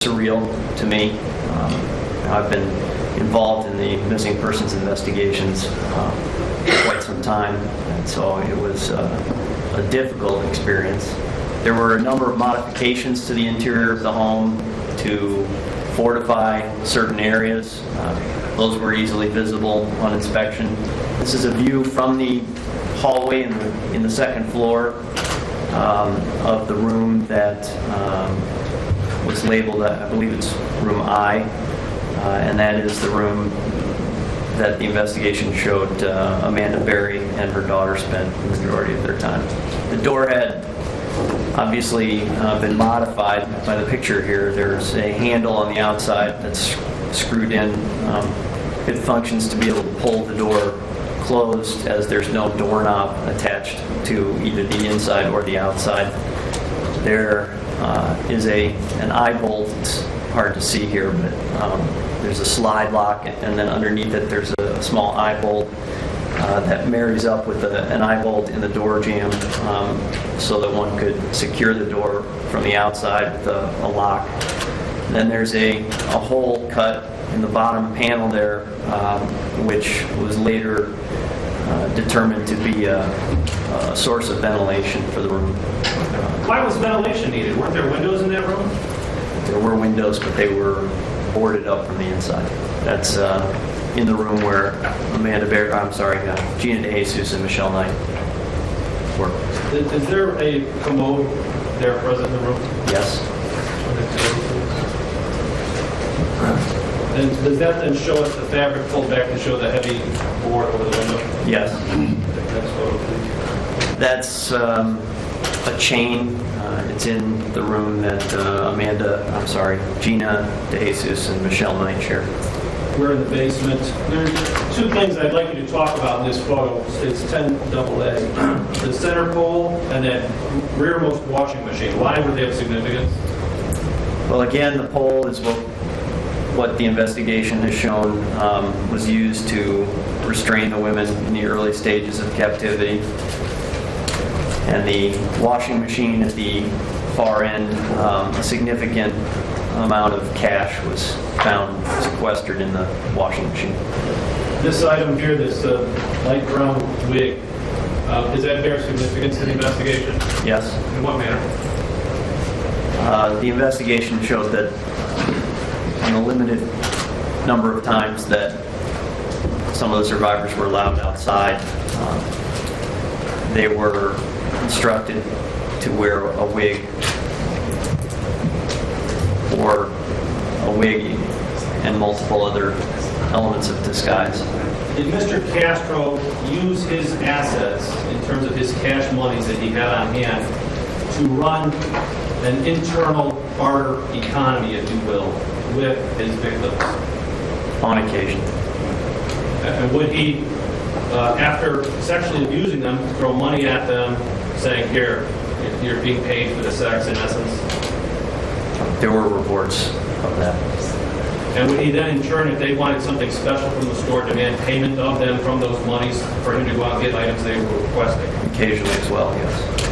surreal to me. I've been involved in the missing persons investigations for quite some time, and so it was a difficult experience. There were a number of modifications to the interior of the home to fortify certain areas. Those were easily visible on inspection. This is a view from the hallway in the second floor of the room that was labeled, I believe it's room I, and that is the room that the investigation showed Amanda Berry and her daughter spent the majority of their time. The door had obviously been modified by the picture here. There's a handle on the outside that's screwed in. It functions to be able to pull the door closed, as there's no doorknob attached to either the inside or the outside. There is an eye bolt. It's hard to see here, but there's a slide lock, and then underneath it there's a small eye bolt that marries up with an eye bolt in the door jamb, so that one could secure the door from the outside with a lock. Then there's a hole cut in the bottom panel there, which was later determined to be a source of ventilation for the room. Why was ventilation needed? Weren't there windows in that room? There were windows, but they were boarded up from the inside. That's in the room where Gina DeJesus and Michelle Knight worked. Is there a commode there present in the room? Yes. And does that then show us the fabric pulled back to show the heavy board over the window? Yes. Next photo, please. That's a chain. It's in the room that Gina DeJesus and Michelle Knight share. We're in the basement. There's two things I'd like you to talk about in this photo. It's 10AA. The center pole and that rearmost washing machine. Why would they have significance? Well, again, the pole is what the investigation has shown was used to restrain the women in the early stages of captivity. And the washing machine at the far end, a significant amount of cash was found sequestered in the washing machine. This item here, this light brown wig, is that bear significance to the investigation? Yes. In what manner? The investigation showed that in the limited number of times that some of the survivors were allowed outside, they were instructed to wear a wig or a wig and multiple other elements of disguise. Did Mr. Castro use his assets in terms of his cash monies that he had on hand to run an internal barter economy, if you will, with his victims? On occasion. And would he, after sexually abusing them, throw money at them, saying, here, you're being paid for the sex, in essence? There were reports of that. And would he then, in turn, if they wanted something special from the store, demand payment of them from those monies for him to go out and get items they were requesting? Occasionally as well, yes.